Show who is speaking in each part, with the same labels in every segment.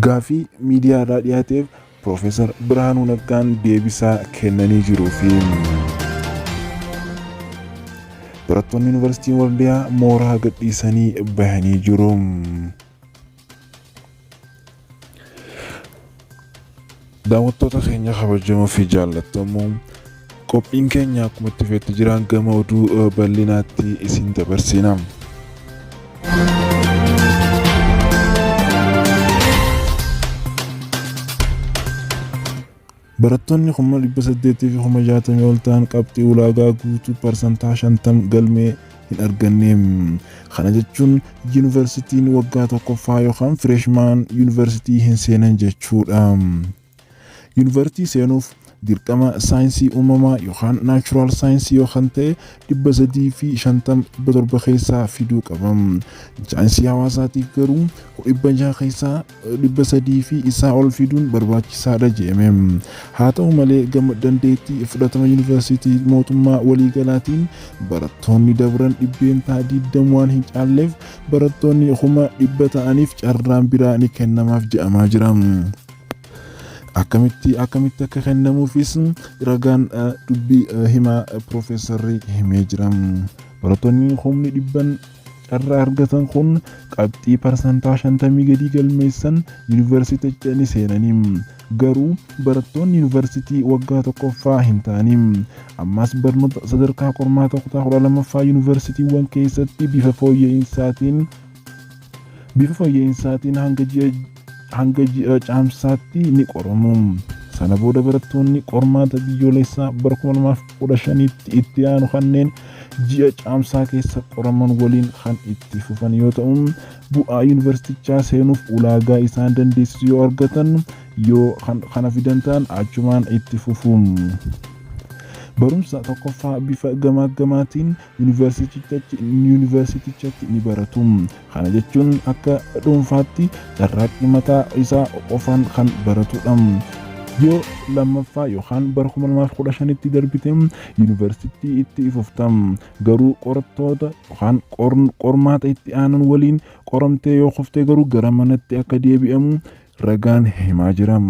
Speaker 1: Gaafii miidiyaadhaa dhiyaateef Profeesar Birhaanuu Naggaan deebisaa kennanii jiruu fi barattoonni Yuunivarsiitii Waldiyaa mooraa gadhiisanii bahanii jiru. Daawwattoota keenya kabajamoo fi jaallatamoo qophiin keenya akkuma itti fufee jira gama oduu bal'inaatti isin dabarsina. Barattoonni 860 fi 60 ol ta'an qabxii ulaagaa guutuu parsantaa 50 galmee hin arganne. Kana jechuun yuunivarsiitiin waggaa tokkoffaa yookaan Freshman yuunivarsiitii hin seenan jechuudha. Yuunivarsiitii seenuuf dirqama saayinsii uumamaa yookaan naachuraal saayinsii yookaan ta'e 357 keessaa fiduu qaba. Saayinsii hawaasaatiif garuu 600 keessaa 300 fi isaa ol fiduun barbaachisaadha jedhame. Haa ta'u malee gama dandeettii fudhatama yuunivarsiitii mootummaa waliigalaatiin barattoonni dabran dhibbeentaa 20 waan hin caalleef barattoonni 100 ta'aniif carraan biraa ni kennamaaf jedhamaa jira. Akkamitti akka kennamuufis ragaan dubbii himaa Profeesarri himee jira. Barattoonni humni dhibban carraa argatan kun qabxii parsantaa 50 gadi galmeessan yuunivarsiiticha ni seenanii. Garuu barattoonni yuunivarsiitii waggaa tokkoffaa hin taaniin ammas barnoota sadarkaa qormaata kutaa 12ffaa yuunivarsiitiiwwan keessatti bifa fooyya'insaatiin hanga ji'a caamsaatti ni qoramu. Sana booda barattoonni qormaata biyyoolessaa bara 2015 itti aanu kanneen ji'a caamsaa keessa qoraman waliin kan itti fufan yoo ta'u, bu'aa yuunivarsiitichaa seenuuf ulaagaa isaan dandeessisu yoo argatan yoo kana fidan ta'an achumaan itti fufu. Barumsa tokkoffaa bifa gamaagamaatiin yuunivarsiitichatti ni baratu. Kana jechuun akka dhuunfaatti carraaqqii mataa isaa qofaan kan baratudha. Yoo lammaffaa yookaan bara 2015tti darbite yuunivarsiitii itti fufta. Garuu qorattoota yookaan qormaata itti aanan waliin qoramtee yoo kuftee garuu gara manatti akka deebi'amu ragaan himaa jira.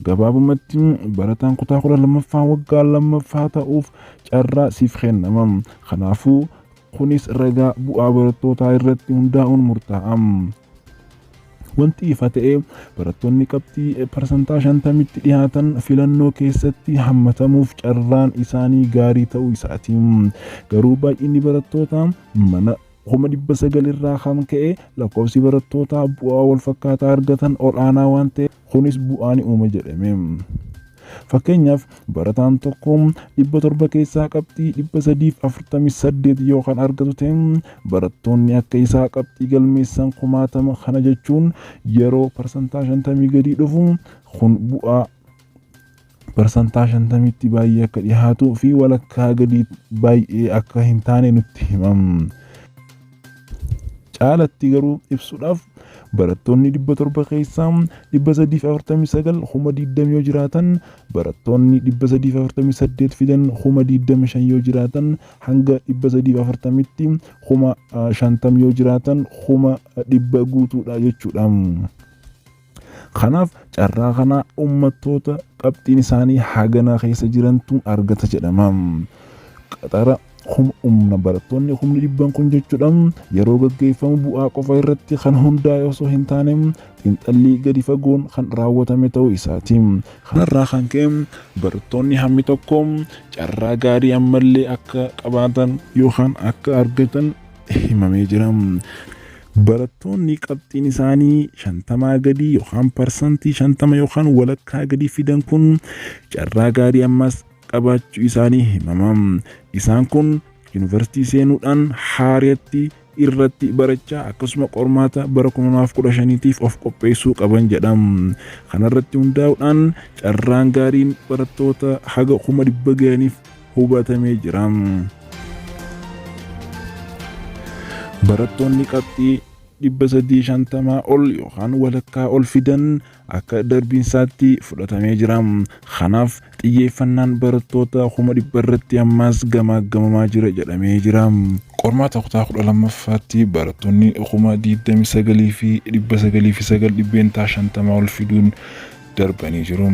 Speaker 1: Gabaabumatti barataan kutaa 12ffaa waggaa lammaffaa ta'uuf carraa siif kennama. Kanaafuu kunis ragaa bu'aa barattootaa irratti hundaa'uun murtaa'a. Wanti ifa ta'e barattoonni qabxii parsantaa 50tti dhiyaatan filannoo keessatti hammatamuuf carraan isaanii gaarii ta'uu isaati. Garuu baay'inni barattootaa mana 900 irraa kan ka'e lakkoofsi barattootaa bu'aa wal fakkaataa argatan ol'aanaa waan ta'eef kunis bu'aa ni uuma jedhame. Fakkeenyaaf barataan tokko 700 keessaa qabxii 348 yoo kan argatu ta'e barattoonni akka isaa qabxii galmeessan 1000 kana jechuun yeroo parsantaa 50 gadi dhufu kun bu'aa parsantaa 50tti baay'ee akka dhiyaatuu fi walakkaa gadi baay'ee akka hin taane nutti himama. Caalatti garuu ibsuudhaaf barattoonni 700 keessaa 349 20 yoo jiraatan barattoonni 348 fidan 25 yoo jiraatan hanga 340tti 50 yoo jiraatan 100 guutuudha jechuudha. Kanaaf carraa kana uummattoota qabxiin isaanii hagana keessa jirantu argata jedhama. Qaxara humna barattoonni humni dhibban kun jechuudha yeroo gaggeeffamu bu'aa qofa irratti kan hundaa'e osoo hin taane xiinxallii gadi fagoon kan raawwatame ta'uu isaati. Kanarraa kan ka'e barattoonni hammi tokko carraa gaarii ammallee akka qabaatan yookaan akka argatan himamee jira. Barattoonni qabxiin isaanii 50 gadi yookaan parsantii 50 yookaan walakkaa gadi fidan kun carraa gaarii ammas qabaachuu isaanii himama. Isaan kun yuunivarsiitii seenuudhaan haariyaatti irratti barachaa akkasuma qormaata bara 2015tiif of qopheessuu qaban jedhama. Kanarratti hundaa'uudhaan carraan gaariin barattoota haga 100 ga'aniif hubatamee jira. Barattoonni qabxii 350 ol yookaan walakkaa ol fidan akka darbiinsaatti fudhatamee jira. Kanaaf xiyyeeffannaan barattoota 100 irratti ammas gamaagamamaa jira jedhamee jira. Qormaata kutaa 12ffaatti barattoonni 29,909 ol fiduun darbanii jiru.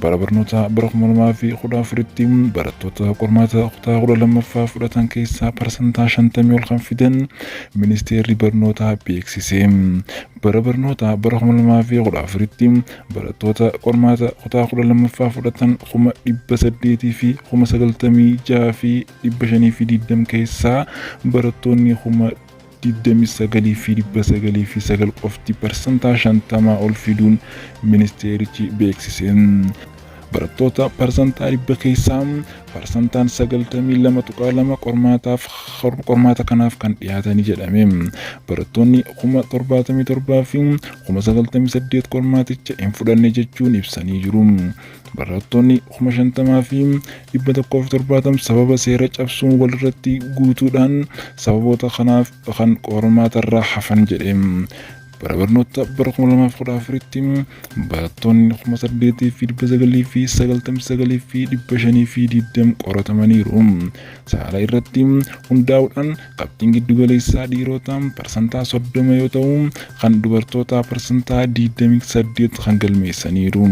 Speaker 1: Bara barnoota bara 2014tti barattoota qormaata kutaa 12ffaa fudhatan keessaa parsantaa 50 ol kan fidan ministeerri barnootaa beeksise. Bara barnoota bara 2014tti barattoota qormaata kutaa 12ffaa fudhatan 800 fi 96,520 keessaa barattoonni 29,909 qofti parsantaa 50 ol fiduun ministeerichi beeksise. Barattoota parsantaa 100 keessaa parsantaan 92.2 qormaata kanaaf kan dhiyaatanii jedhame. Barattoonni 77,000 fi 98,000 qormaaticha hin fudhanne jechuun ibsanii jiru. Barattoonni 50,000 fi 170 sababa seera cabsuun walirratti guutuudhaan sababoota kanaaf kan qormaatarraa hafan jedhe. Bara barnoota bara 2014tti barattoonni 8,999,520 qoratamaniiru. Saala irratti hundaa'uudhaan qabxiin giddugaleessaa dhiirotaa parsantaa 30 yoo ta'u kan dubartootaa parsantaa 28 kan galmeessaniiru.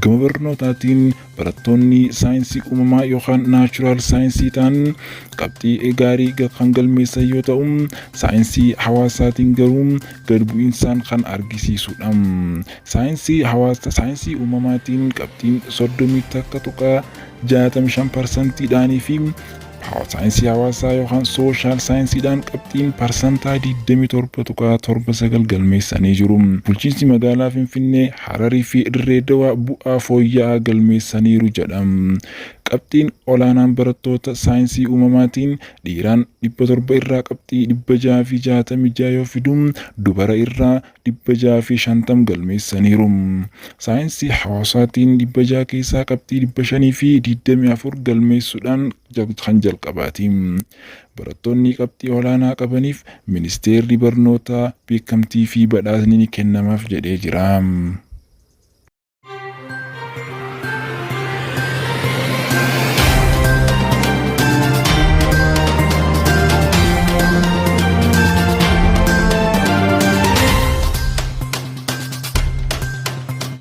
Speaker 1: Gama barnootaatiin barattoonni saayinsii uumamaa yookaan naachuraal saayinsii ta'an qabxii gaarii kan galmeessan yoo ta'u saayinsii hawaasaatiin garuu gad bu'insaan kan argisiisudha. Saayinsii uumamaatiin qabxiin 30.65%dhaanii fi saayinsii hawaasaa yookaan sooshaal saayinsiidhaan qabxiin parsantaa 27.79 galmeessanii jiru. Bulchiinsi magaalaa Finfinnee, Hararii fi Dirree Dawaa bu'aa fooyya'aa galmeessaniiru jedha. Qabxiin olaanaan barattoota saayinsii uumamaatiin dhiiraan 700 irraa qabxii 666 yoo fidu dubara irraa 650 galmeessaniiru. Saayinsii hawaasaatiin 600 keessaa qabxii 524 galmeessuudhaan kan jalqabaati. Barattoonni qabxii olaanaa qabaniif ministeerri barnootaa beekamtii fi badhaasni ni kennamaaf jedhee jira.